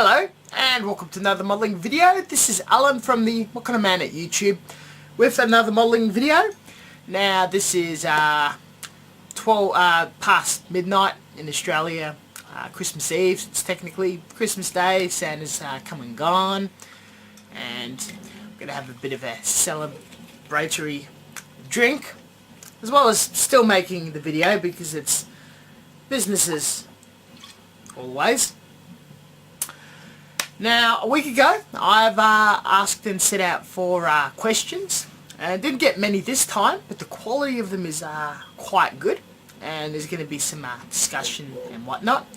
Hello and welcome to another modelling video. This is Alan from the Mokanaman at YouTube with another modelling video. Now this is 12 past midnight in Australia, Christmas Eve. It's technically Christmas Day. Santa's come and gone, and I'm going to have a bit of a celebratory drink as well as still making the video because it's business as always. Now, a week ago, I've asked and set out for questions, and didn't get many this time, but the quality of them is quite good, and there's going to be some discussion and whatnot.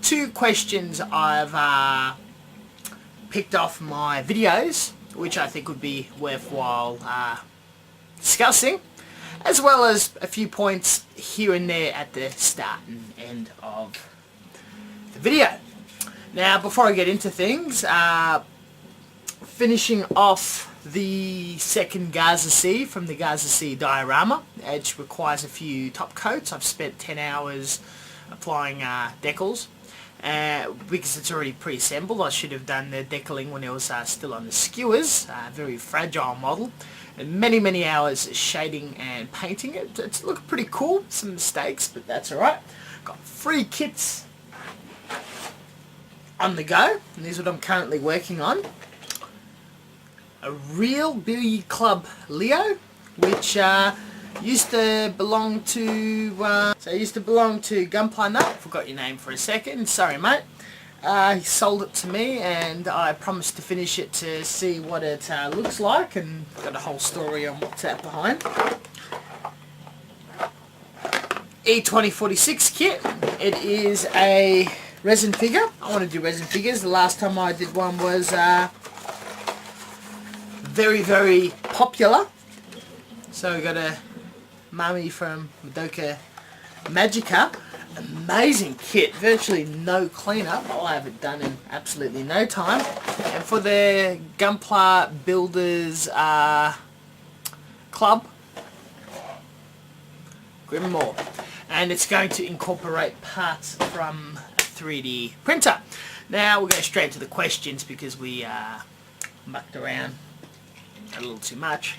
2 questions I've picked off my videos, which I think would be worthwhile discussing, as well as a few points here and there at the start and end of the video. Now, before I get into things, finishing off the second Gaza Sea from the Gaza Sea diorama, which requires a few top coats. I've spent 10 hours applying decals because it's already pre-assembled. I should have done the decaling when it was still on the skewers. Very fragile model, and many hours shading and painting it. It's looking pretty cool. Some mistakes, but that's alright. Got 3 kits on the go, and this is what I'm currently working on. A real billiard club Leo, which used to belong to Gunpla Nut. Forgot your name for a second, sorry mate. He sold it to me, and I promised to finish it to see what it looks like, and got a whole story on what's that behind. E2046 kit. It is a resin figure. I want to do resin figures. The last time I did one was very popular. So we got a mummy from Madoka Magica. Amazing kit. Virtually no cleanup. I'll have it done in absolutely no time. And for the Gunpla Builders Club, Grimmore. And it's going to incorporate parts from 3D printer. Now we'll go straight into the questions because we mucked around a little too much.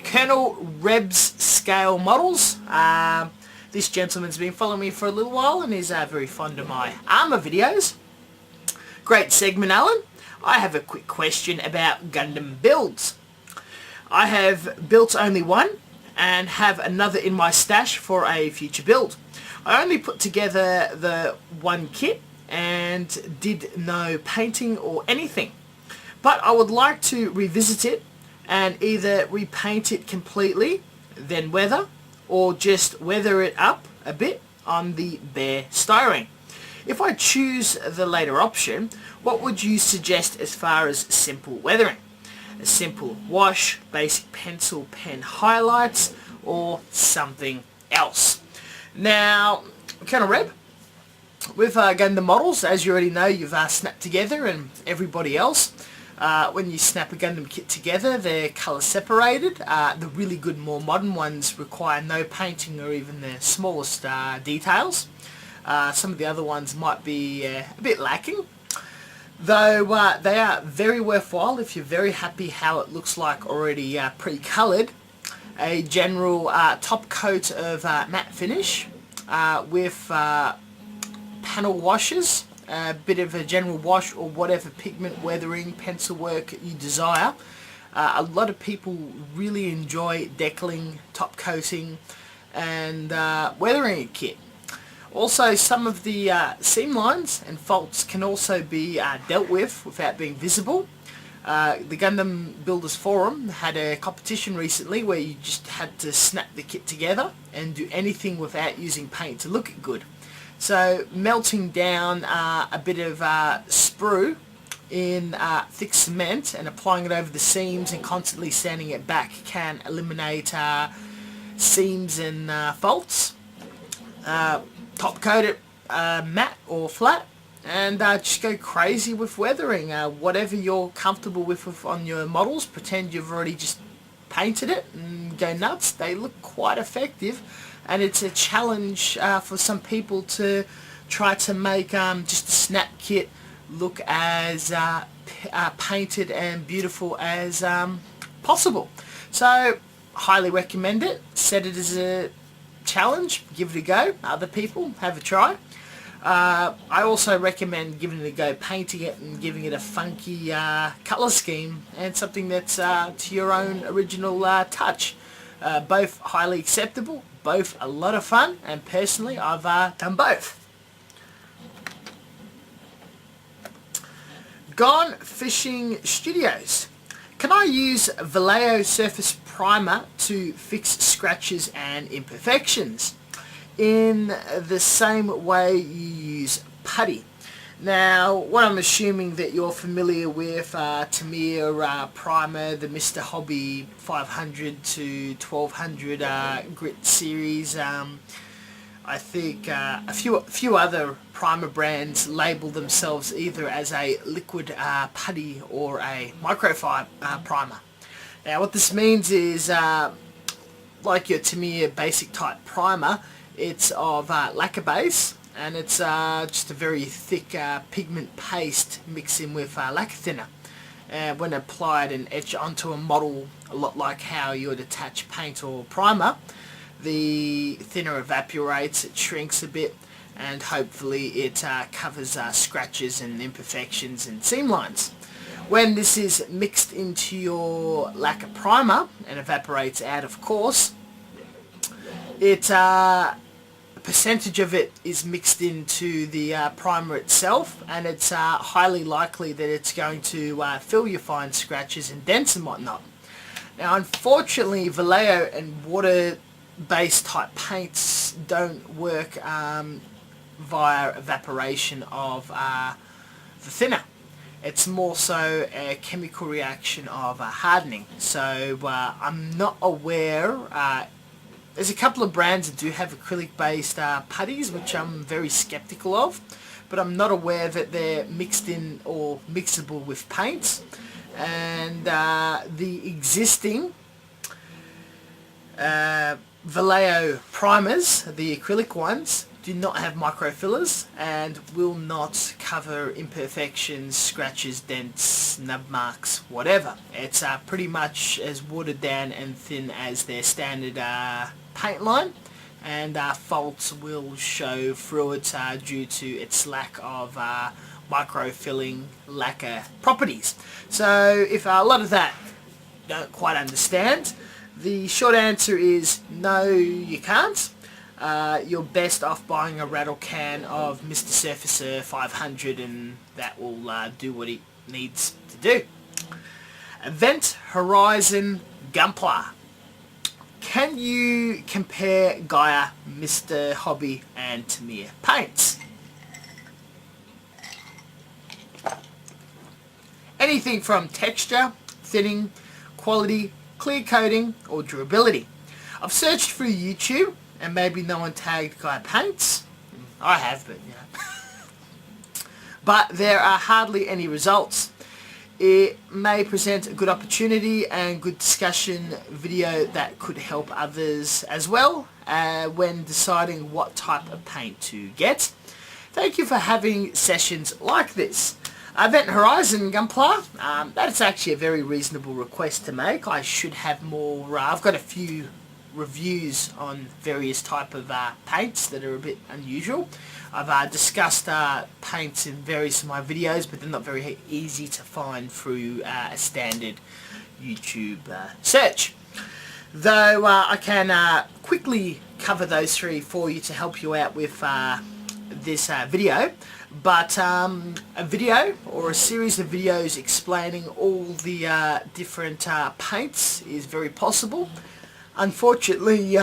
Colonel Rebs scale models. This gentleman's been following me for a little while and is very fond of my armour videos. Great segment, Alan. I have a quick question about Gundam builds. I have built only one and have another in my stash for a future build. I only put together the one kit and did no painting or anything, but I would like to revisit it and either repaint it completely, then weather, or just weather it up a bit on the bare styrene. If I choose the later option, what would you suggest as far as simple weathering? A simple wash, basic pencil pen highlights, or something else? Now, Colonel Reb, with Gundam models, as you already know, you've snapped together, and everybody else, when you snap a Gundam kit together, they're colour separated. The really good, more modern ones require no painting or even the smallest details. Some of the other ones might be a bit lacking, though they are very worthwhile if you're very happy how it looks like already pre-coloured. A general top coat of matte finish with panel washes, a bit of a general wash or whatever pigment, weathering, pencil work you desire. A lot of people really enjoy decaling, top coating and weathering a kit. Also, some of the seam lines and faults can also be dealt with without being visible. The Gundam Builders Forum had a competition recently where you just had to snap the kit together and do anything without using paint to look good. So melting down a bit of sprue in thick cement and applying it over the seams and constantly sanding it back can eliminate seams and faults. Top coat it matte or flat, and just go crazy with weathering. Whatever you're comfortable with on your models, pretend you've already just painted it and go nuts. They look quite effective, and it's a challenge for some people to try to make just a snap kit look as painted and beautiful as possible. So highly recommend it. Set it as a challenge, give it a go. Other people, have a try. I also recommend giving it a go, painting it and giving it a funky colour scheme and something that's to your own original touch. Both highly acceptable, both a lot of fun, and personally I've done both. Gone Fishing Studios. Can I use Vallejo Surface Primer to fix scratches and imperfections in the same way you use putty? Now, what I'm assuming that you're familiar with Tamiya primer, the Mr. Hobby 500 to 1200 grit series. I think a few other primer brands label themselves either as a liquid putty or a microfiber primer. Now what this means is like your Tamiya basic type primer, it's of lacquer base, and it's just a very thick pigment paste mixed in with lacquer thinner. When applied and etched onto a model, a lot like how you would attach paint or primer, the thinner evaporates, it shrinks a bit, and hopefully it covers scratches and imperfections and seam lines. When this is mixed into your lacquer primer and evaporates out, of course, a percentage of it is mixed into the primer itself, and it's highly likely that it's going to fill your fine scratches and dents and whatnot. Now unfortunately, Vallejo and water-based type paints don't work via evaporation of the thinner. It's more so a chemical reaction of hardening. So I'm not aware. There's a couple of brands that do have acrylic-based putties, which I'm very skeptical of, but I'm not aware that they're mixed in or mixable with paints. And the existing Vallejo primers, the acrylic ones, do not have microfillers and will not cover imperfections, scratches, dents, snub marks, whatever. It's pretty much as watered down and thin as their standard paint line, and faults will show through it due to its lack of microfilling lacquer properties. So if a lot of that you don't quite understand, the short answer is no, you can't. You're best off buying a rattle can of Mr. Surfacer 500, and that will do what it needs to do. Event Horizon Gunpla. Can you compare Gaia, Mr. Hobby and Tamiya paints? Anything from texture, thinning, quality, clear coating or durability. I've searched through YouTube and maybe no one tagged Gaia paints. I have, but you know. But there are hardly any results. It may present a good opportunity and good discussion video that could help others as well when deciding what type of paint to get. Thank you for having sessions like this. Event Horizon Gunpla, that's actually a very reasonable request to make. I should have more, I've got a few reviews on various type of paints that are a bit unusual. I've discussed paints in various of my videos, but they're not very easy to find through a standard YouTube search. Though I can quickly cover those three for you to help you out with this video. But a video or a series of videos explaining all the different paints is very possible. Unfortunately,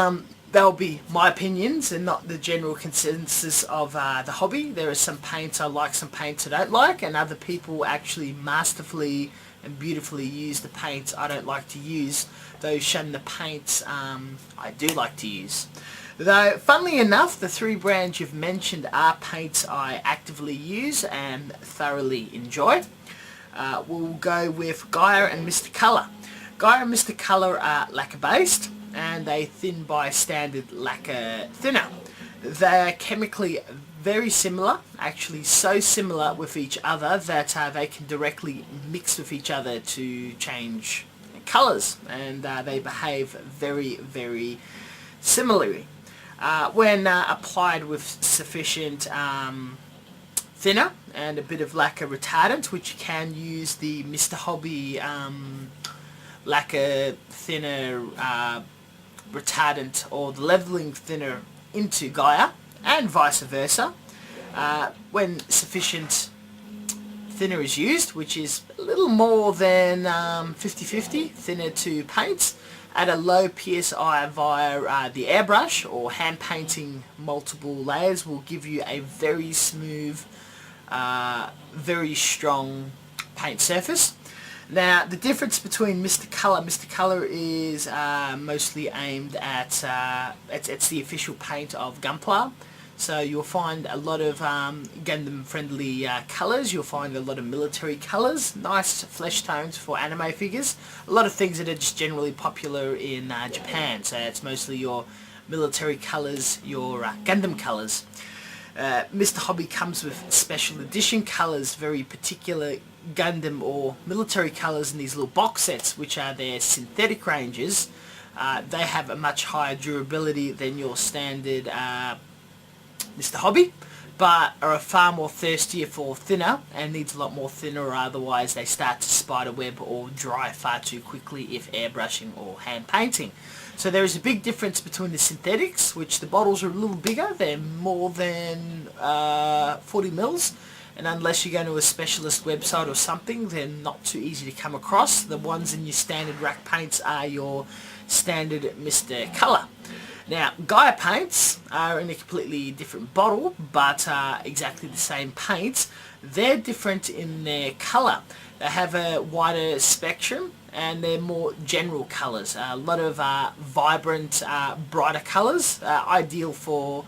they'll be my opinions and not the general consensus of the hobby. There are some paints I like, some paints I don't like, and other people actually masterfully and beautifully use the paints I don't like to use, though shun the paints I do like to use. Though, funnily enough, the three brands you've mentioned are paints I actively use and thoroughly enjoy. We'll go with Gaia and Mr. Colour. Gaia and Mr. Colour are lacquer based, and they thin by standard lacquer thinner. They are chemically very similar, actually so similar with each other that they can directly mix with each other to change colours, and they behave very, very similarly. When applied with sufficient thinner and a bit of lacquer retardant, which you can use the Mr. Hobby lacquer thinner retardant or the leveling thinner into Gaia, and vice versa. When sufficient thinner is used, which is a little more than 50-50 thinner to paints, at a low PSI via the airbrush or hand painting multiple layers will give you a very smooth, very strong paint surface. Now, the difference between Mr. Colour is mostly aimed at, it's the official paint of Gunpla. So you'll find a lot of Gundam friendly colours, you'll find a lot of military colours, nice flesh tones for anime figures, a lot of things that are just generally popular in Japan. So it's mostly your military colours, your Gundam colours. Mr. Hobby comes with special edition colours, very particular Gundam or military colours in these little box sets, which are their synthetic ranges. They have a much higher durability than your standard Mr. Hobby, but are far more thirstier for thinner and needs a lot more thinner, or otherwise they start to spider web or dry far too quickly if airbrushing or hand painting. So there is a big difference between the synthetics, which the bottles are a little bigger, they're more than 40 mils, and unless you go to a specialist website or something, they're not too easy to come across. The ones in your standard rack paints are your standard Mr. Colour. Now, Gaia paints are in a completely different bottle, but exactly the same paints. They're different in their colour. They have a wider spectrum and they're more general colours. A lot of vibrant, brighter colours, ideal for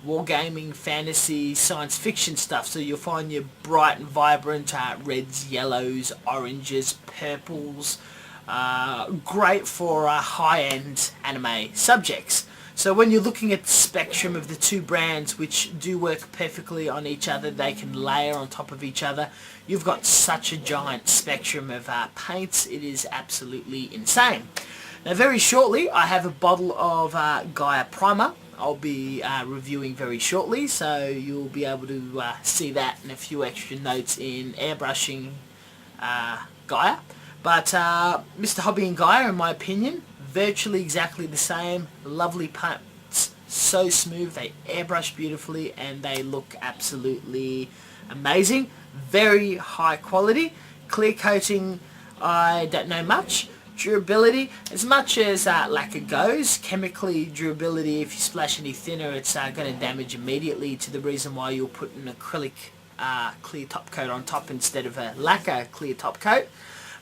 wargaming, fantasy, science fiction stuff. So you'll find your bright and vibrant reds, yellows, oranges, purples. Great for high-end anime subjects. So when you're looking at the spectrum of the two brands, which do work perfectly on each other, they can layer on top of each other, you've got such a giant spectrum of paints, it is absolutely insane. Now very shortly I have a bottle of Gaia Primer I'll be reviewing very shortly, so you'll be able to see that and a few extra notes in airbrushing Gaia. But Mr. Hobby and Gaia, in my opinion, virtually exactly the same. Lovely paints, so smooth, they airbrush beautifully and they look absolutely amazing. Very high quality. Clear coating, I don't know much. Durability, as much as lacquer goes, chemically durability, if you splash any thinner it's going to damage immediately, to the reason why you'll put an acrylic clear top coat on top instead of a lacquer clear top coat.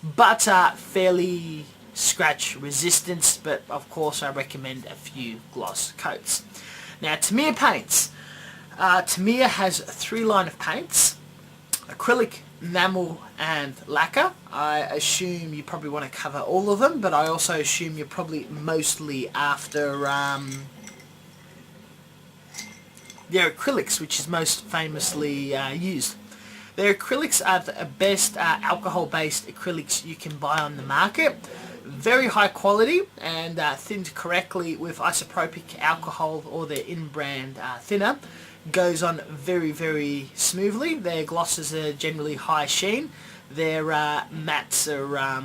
But fairly scratch resistance, but of course I recommend a few gloss coats. Now Tamiya paints. Tamiya has 3 line of paints: acrylic, enamel and lacquer. I assume you probably want to cover all of them, but I also assume you're probably mostly after their acrylics, which is most famously used. Their acrylics are the best alcohol-based acrylics you can buy on the market. Very high quality and thinned correctly with isopropyl alcohol or their in-brand thinner. Goes on very, very smoothly. Their glosses are generally high sheen. Their mattes are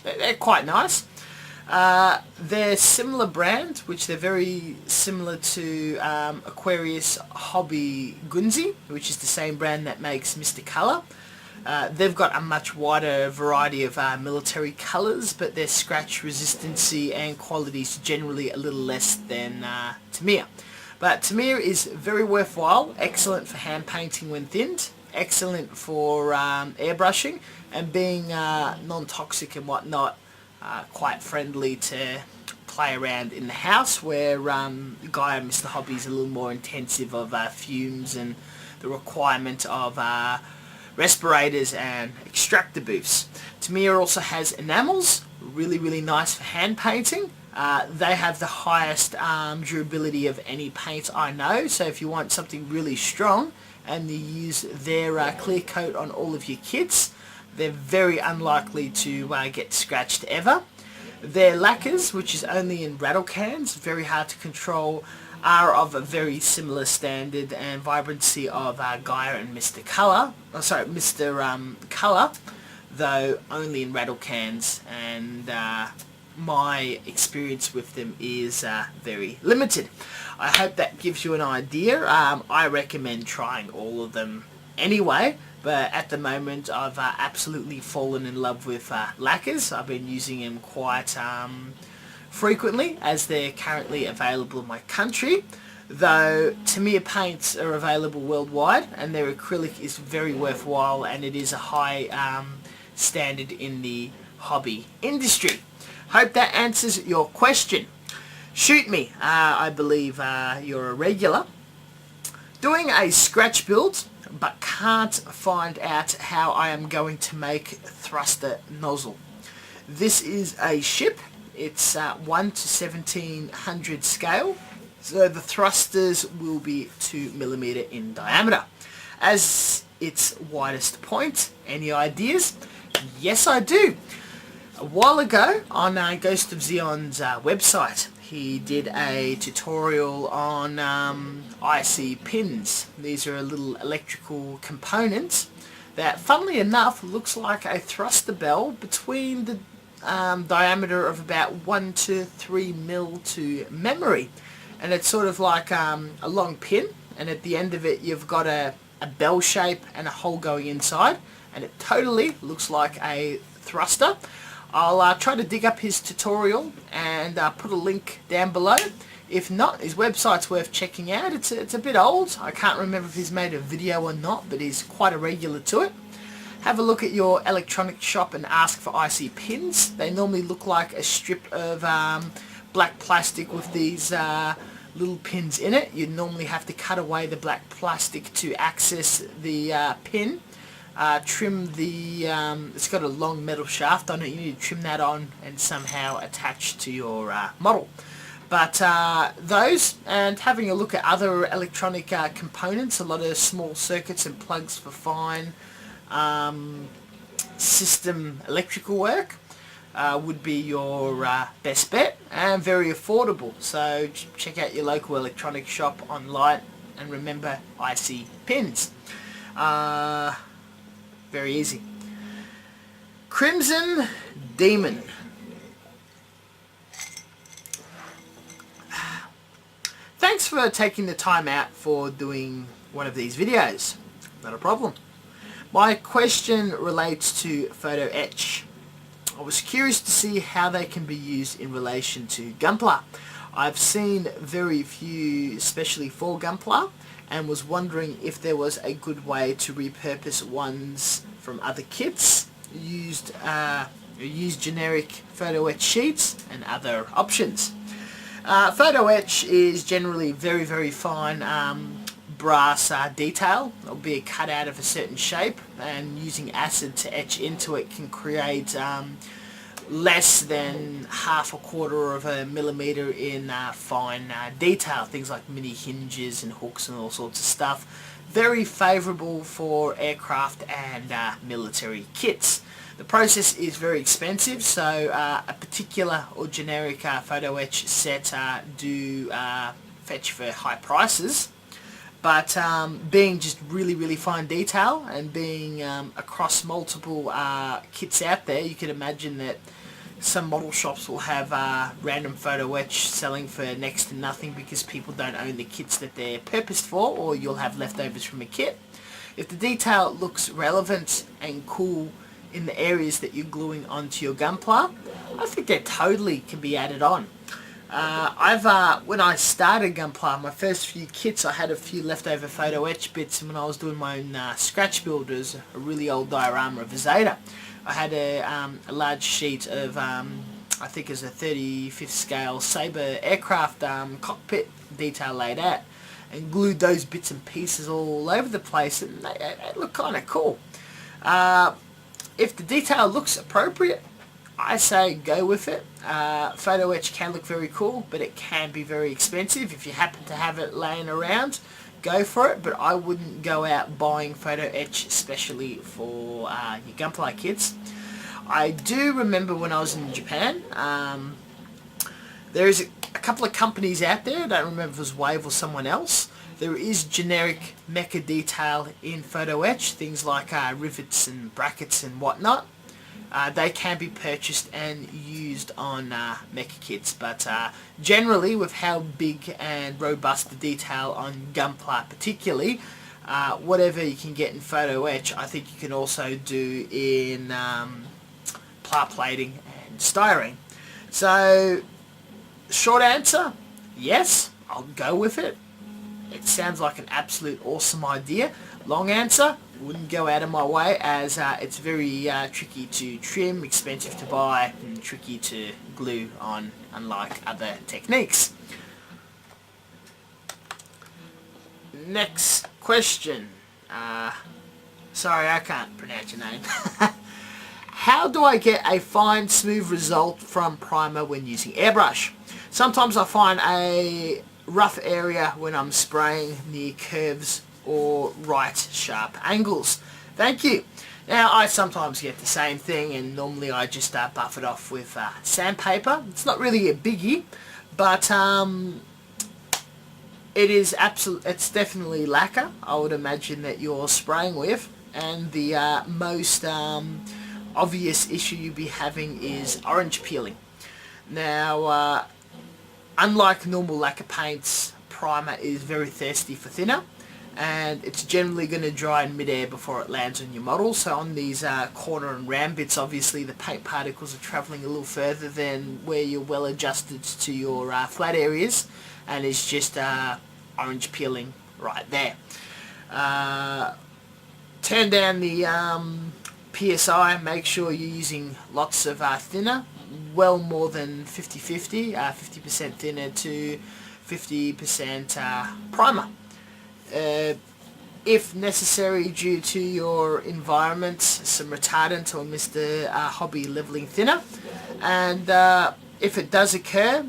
they're quite nice. They're similar brand, which they're very similar to Aquarius Hobby Gunzi, which is the same brand that makes Mr. Colour. They've got a much wider variety of military colours, but their scratch resistancy and quality is generally a little less than Tamiya. But Tamiya is very worthwhile, excellent for hand painting when thinned, excellent for airbrushing, and being non-toxic and whatnot, quite friendly to play around in the house, where Gaia Mr. Hobby is a little more intensive of fumes and the requirement of respirators and extractor booths. Tamiya also has enamels, really, really nice for hand painting. They have the highest durability of any paint I know, so if you want something really strong and you use their clear coat on all of your kits, they're very unlikely to get scratched ever. Their lacquers, which is only in rattle cans, very hard to control, are of a very similar standard and vibrancy of Gaia and Mr. Colour. Oh, sorry, Mr. Colour, though only in rattle cans, and my experience with them is very limited. I hope that gives you an idea. I recommend trying all of them anyway, but at the moment I've absolutely fallen in love with lacquers. I've been using them quite frequently as they're currently available in my country, though Tamiya paints are available worldwide and their acrylic is very worthwhile, and it is a high standard in the hobby industry. Hope that answers your question. Shoot me, I believe you're a regular. Doing a scratch build but can't find out how I am going to make thruster nozzle. This is a ship. It's 1 to 1700 scale, so the thrusters will be 2mm in diameter as its widest point. Any ideas? Yes, I do. A while ago on Ghost of Zeon's website, he did a tutorial on IC pins. These are little electrical components that, funnily enough, looks like a thruster bell between the diameter of about 1 to 3 mil to memory, and it's sort of like a long pin, and at the end of it you've got a bell shape and a hole going inside, and it totally looks like a thruster. I'll try to dig up his tutorial and put a link down below. If not, his website's worth checking out. It's a bit old. I can't remember if he's made a video or not, but he's quite a regular to it. Have a look at your electronic shop and ask for IC pins. They normally look like a strip of black plastic with these little pins in it. You normally have to cut away the black plastic to access the pin. Trim the, it's got a long metal shaft on it, you need to trim that on and somehow attach to your model. But those, and having a look at other electronic components, a lot of small circuits and plugs for fine system electrical work would be your best bet, and very affordable. So check out your local electronic shop online and remember IC pins. Very easy. Crimson Demon. Thanks for taking the time out for doing one of these videos. Not a problem. My question relates to Photoetch. I was curious to see how they can be used in relation to Gunpla. I've seen very few especially for Gunpla, and was wondering if there was a good way to repurpose ones from other kits, used generic Photoetch sheets and other options. Photoetch is generally very fine brass detail. It'll be cut out of a certain shape, and using acid to etch into it can create less than half a quarter of a millimeter in fine detail, things like mini hinges and hooks and all sorts of stuff. Very favourable for aircraft and military kits. The process is very expensive, so a particular or generic Photoetch set do fetch for high prices. But being just really fine detail and being across multiple kits out there, you can imagine that some model shops will have random Photoetch selling for next to nothing because people don't own the kits that they're purposed for, or you'll have leftovers from a kit. If the detail looks relevant and cool in the areas that you're gluing onto your Gunpla, I think they totally can be added on. When I started Gunpla, my first few kits, I had a few leftover Photoetch bits, and when I was doing my own scratch builders, a really old diorama of a Zeta, I had a large sheet of, I think it was a 35th scale Sabre aircraft cockpit detail laid out, and glued those bits and pieces all over the place, and they look kind of cool. If the detail looks appropriate, I say go with it. Photoetch can look very cool, but it can be very expensive. If you happen to have it laying around, go for it, but I wouldn't go out buying Photoetch especially for your Gunpla kits. I do remember when I was in Japan, there is a couple of companies out there, I don't remember if it was Wave or someone else. There is generic mecha detail in Photoetch, things like rivets and brackets and whatnot. They can be purchased and used on mecha kits, but generally with how big and robust the detail on Gunpla particularly, whatever you can get in Photoetch, I think you can also do in pla plating and styrene. So, short answer, yes, I'll go with it. It sounds like an absolute awesome idea. Long answer, wouldn't go out of my way, as it's very tricky to trim, expensive to buy, and tricky to glue on, unlike other techniques. Next question. Sorry, I can't pronounce your name. How do I get a fine, smooth result from primer when using airbrush? Sometimes I find a rough area when I'm spraying near curves or right sharp angles. Thank you. Now I sometimes get the same thing, and normally I just buff it off with sandpaper. It's not really a biggie, but it's definitely lacquer, I would imagine, that you're spraying with, and the most obvious issue you'll be having is orange peeling. Now unlike normal lacquer paints, primer is very thirsty for thinner, and it's generally going to dry in midair before it lands on your model. So on these corner and round bits, obviously the paint particles are travelling a little further than where you're well adjusted to your flat areas, and it's just orange peeling right there. Turn down the PSI, make sure you're using lots of thinner, well more than 50-50, 50% thinner to 50% primer. If necessary, due to your environment, some retardant or Mr. Hobby leveling thinner. And if it does occur,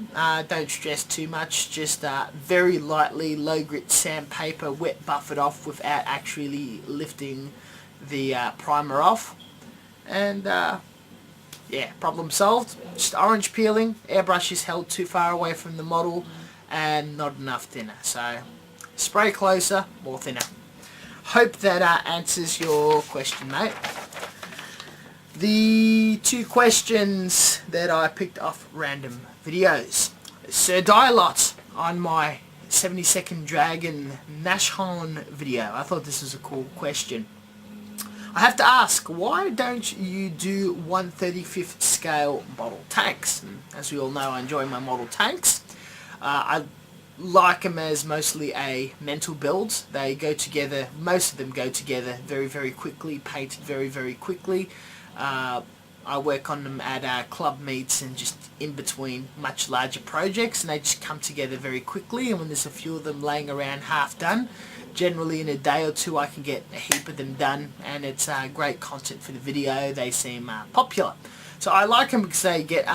don't stress too much, just very lightly low grit sandpaper, wet buff it off without actually lifting the primer off. And yeah, problem solved. Just orange peeling, airbrush is held too far away from the model and not enough thinner. So spray closer, more thinner. Hope that answers your question, mate. The two questions that I picked off random videos. Sir Dialot on my 70-second Dragon Nashorn video. I thought this was a cool question. I have to ask, why don't you do 1/35th scale model tanks? And as we all know, I enjoy my model tanks. I like them as mostly a mental build. They go together, most of them go together very, very quickly, painted very, very quickly. I work on them at club meets and just in between much larger projects, and they just come together very quickly, and when there's a few of them laying around half done, generally in a day or two I can get a heap of them done, and it's great content for the video. They seem popular. So I like them because they get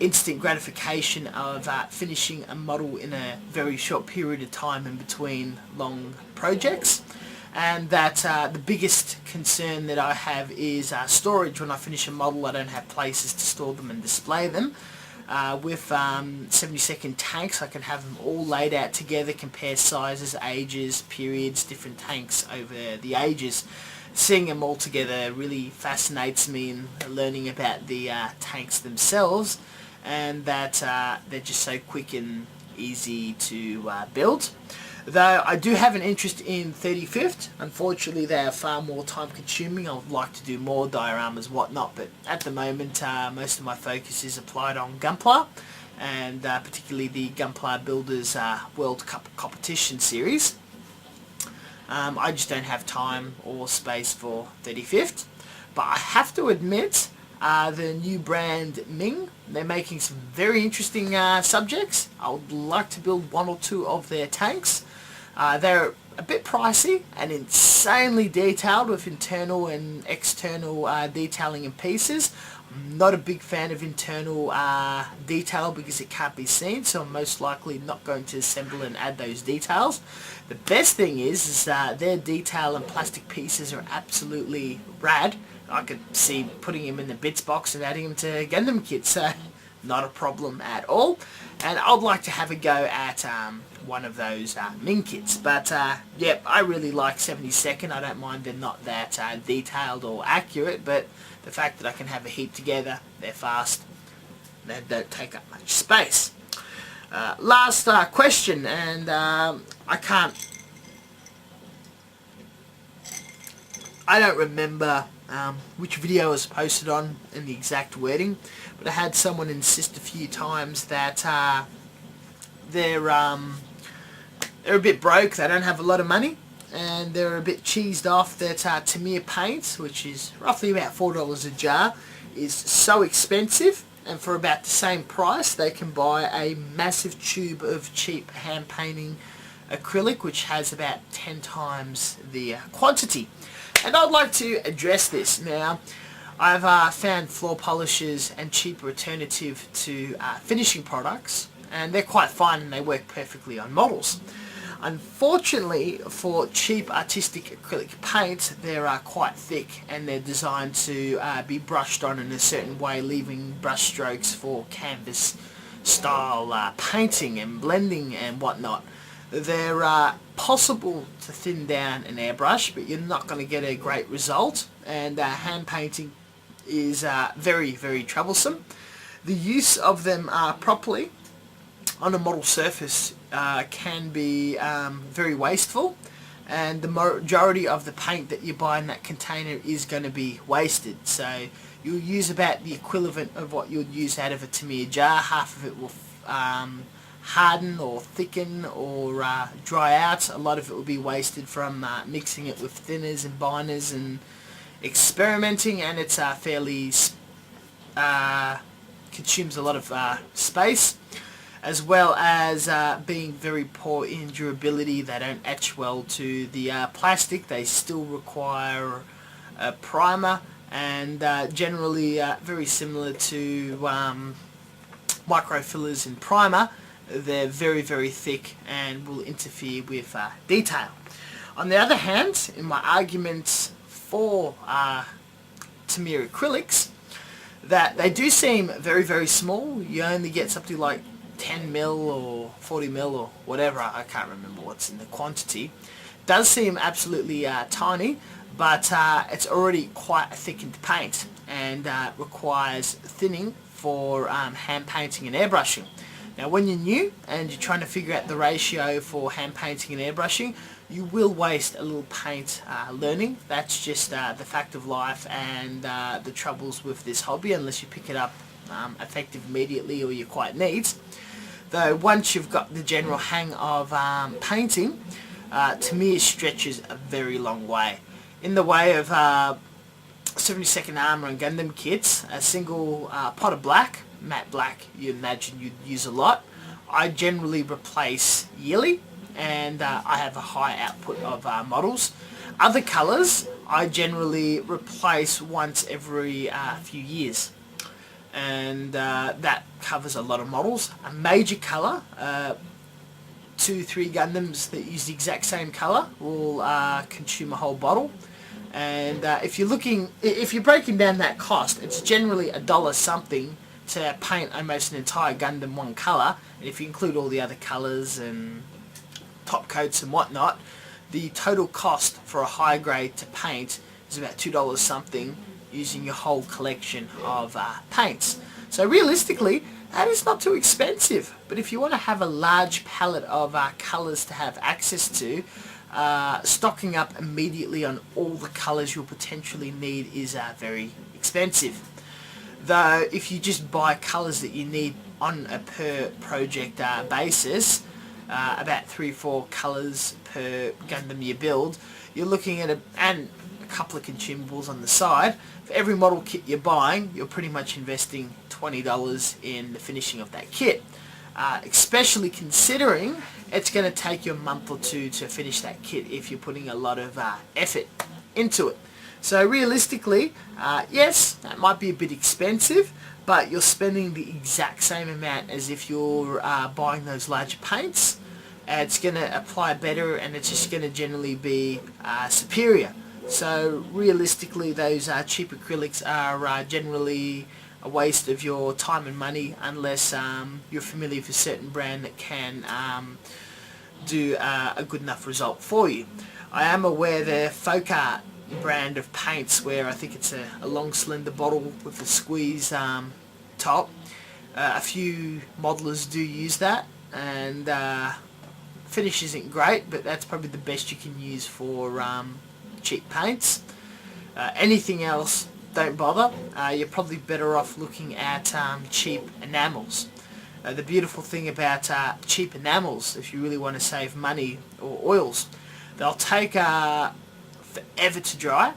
instant gratification of finishing a model in a very short period of time in between long projects. And that the biggest concern that I have is storage. When I finish a model, I don't have places to store them and display them. With 70-second tanks, I can have them all laid out together, compare sizes, ages, periods, different tanks over the ages. Seeing them all together really fascinates me in learning about the tanks themselves, and that they're just so quick and easy to build. Though I do have an interest in 35th, unfortunately they are far more time consuming. I would like to do more dioramas, whatnot, but at the moment most of my focus is applied on Gunpla, and particularly the Gunpla Builders World Cup competition series. I just don't have time or space for 35th, but I have to admit the new brand Ming, they're making some very interesting subjects. I would like to build one or two of their tanks. They're a bit pricey and insanely detailed with internal and external detailing in pieces. Not a big fan of internal detail because it can't be seen, so I'm most likely not going to assemble and add those details. The best thing is their detail and plastic pieces are absolutely rad. I could see putting him in the bits box and adding him to Gundam kits, so not a problem at all. And I'd like to have a go at one of those Min kits, but yep, I really like 72nd. I don't mind they're not that detailed or accurate, but the fact that I can have a heap together, they're fast, they don't take up much space. Last question, and I don't remember which video was posted on and the exact wording, but I had someone insist a few times that they're a bit broke, they don't have a lot of money, and they're a bit cheesed off that Tamiya paint, which is roughly about $4 a jar, is so expensive, and for about the same price they can buy a massive tube of cheap hand painting acrylic which has about 10 times the quantity. And I'd like to address this. Now, I've found floor polishers and cheaper alternative to finishing products, and they're quite fine and they work perfectly on models. Unfortunately, for cheap artistic acrylic paints, they're quite thick and they're designed to be brushed on in a certain way, leaving brush strokes for canvas style painting and blending and whatnot. They're possible to thin down an airbrush, but you're not going to get a great result, and hand painting is very, very troublesome. The use of them properly on a model surface can be very wasteful, and the majority of the paint that you buy in that container is going to be wasted. So you'll use about the equivalent of what you'd use out of a Tamiya jar. Half of it will harden or thicken or dry out. A lot of it will be wasted from mixing it with thinners and binders and experimenting, and it's fairly consumes a lot of space, as well as being very poor in durability. They don't etch well to the plastic. They still require a primer, and generally very similar to microfillers and primer. They're very, very thick and will interfere with detail. On the other hand, in my arguments for Tamiya acrylics, that they do seem very, very small. You only get something like 10 mil or 40 mil or whatever. I can't remember what's in the quantity. Does seem absolutely tiny, but it's already quite a thickened paint and requires thinning for hand painting and airbrushing. Now, when you're new and you're trying to figure out the ratio for hand painting and airbrushing, you will waste a little paint learning. That's just the fact of life and the troubles with this hobby, unless you pick it up effective immediately or you're quite neat. Though once you've got the general hang of painting, Tamiya stretches a very long way. In the way of 72nd Armour and Gundam kits, a single pot of black, matte black, you imagine you'd use a lot. I generally replace yearly, and I have a high output of models. Other colours I generally replace once every few years, and that covers a lot of models. A major colour, 2-3 Gundams that use the exact same colour will consume a whole bottle. And if you're breaking down that cost, it's generally $1 something to paint almost an entire Gundam one colour, and if you include all the other colours and top coats and whatnot, the total cost for a high grade to paint is about $2 something, using your whole collection of paints. So realistically, that is not too expensive, but if you want to have a large palette of colours to have access to, stocking up immediately on all the colours you'll potentially need is very expensive. Though if you just buy colours that you need on a per project basis, about 3-4 colours per Gundam you build, you're looking at and a couple of consumables on the side. For every model kit you're buying, you're pretty much investing $20 in the finishing of that kit. Especially considering it's going to take you a month or two to finish that kit if you're putting a lot of effort into it. So realistically, yes, that might be a bit expensive, but you're spending the exact same amount as if you're buying those larger paints. It's going to apply better, and it's just going to generally be superior. So realistically, those cheap acrylics are generally a waste of your time and money, unless you're familiar with a certain brand that can do a good enough result for you. I am aware the Photoetch brand of paints, where I think it's a long slender bottle with a squeeze top. A few modelers do use that, and finish isn't great, but that's probably the best you can use for cheap paints. Anything else, don't bother. You're probably better off looking at cheap enamels. The beautiful thing about cheap enamels, if you really want to save money, or oils, they'll take forever to dry,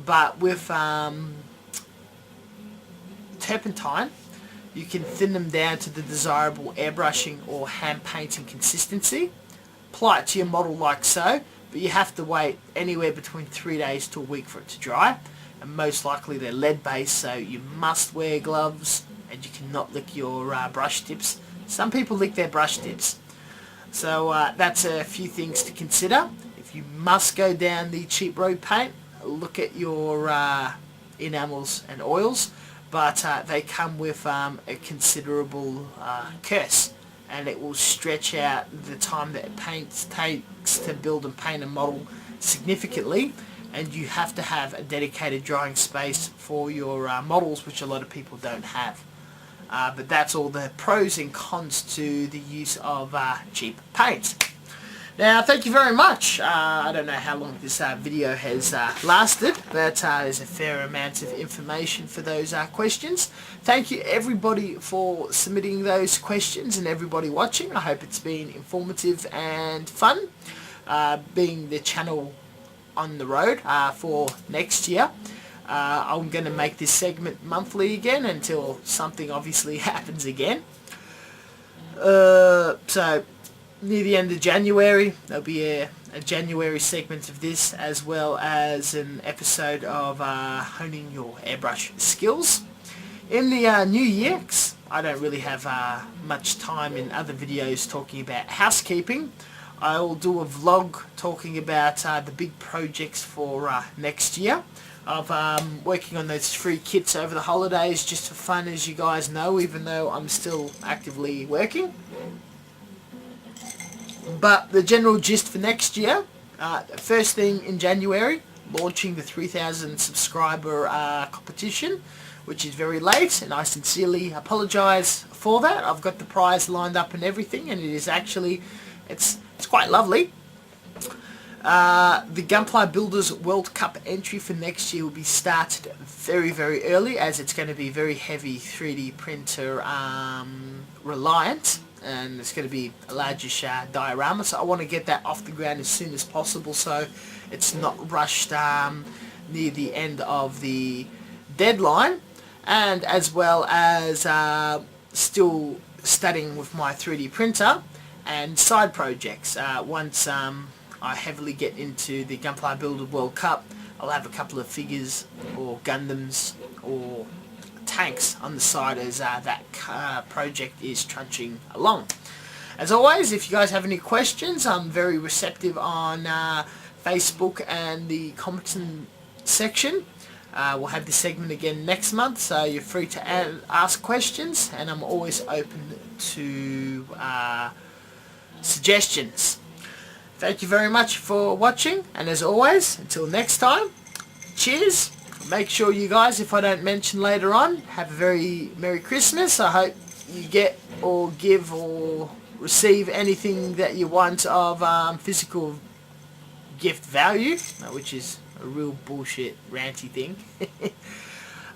but with turpentine you can thin them down to the desirable airbrushing or hand painting consistency. Apply it to your model like so, but you have to wait anywhere between 3 days to a week for it to dry, and most likely they're lead based, so you must wear gloves, and you cannot lick your brush tips. Some people lick their brush tips, so that's a few things to consider. If you must go down the cheap road paint, look at your enamels and oils, but they come with a considerable curse, and it will stretch out the time that it takes to build and paint a model significantly, and you have to have a dedicated drying space for your models, which a lot of people don't have. But that's all the pros and cons to the use of cheap paints. Now, thank you very much. I don't know how long this video has lasted, but there's a fair amount of information for those questions. Thank you everybody for submitting those questions, and everybody watching. I hope it's been informative and fun, being the channel on the road for next year. I'm going to make this segment monthly again until something obviously happens again. So near the end of January there'll be a January segment of this, as well as an episode of honing your airbrush skills. In the new year, 'cause I don't really have much time in other videos talking about housekeeping, I will do a vlog talking about the big projects for next year. I'm working on those free kits over the holidays just for fun, as you guys know, even though I'm still actively working. But the general gist for next year, first thing in January, launching the 3,000 subscriber competition, which is very late, and I sincerely apologise for that. I've got the prize lined up and everything, and it is actually, it's quite lovely. The Gunpla Builders World Cup entry for next year will be started very, very early, as it's going to be very heavy 3D printer reliant, and it's going to be a largish diorama, so I want to get that off the ground as soon as possible, so it's not rushed near the end of the deadline, and as well as still studying with my 3D printer and side projects. Once I heavily get into the Gunpla Builder World Cup, I'll have a couple of figures or Gundams or tanks on the side as that project is trudging along. As always, if you guys have any questions, I'm very receptive on Facebook and the comments section. We'll have this segment again next month, so you're free to ask questions, and I'm always open to suggestions. Thank you very much for watching, and as always, until next time, cheers. Make sure you guys, if I don't mention later on, have a very Merry Christmas. I hope you get or give or receive anything that you want of physical gift value, which is a real bullshit ranty thing.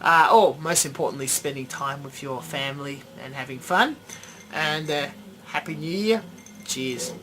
Or most importantly, spending time with your family and having fun. And Happy New Year. Cheers.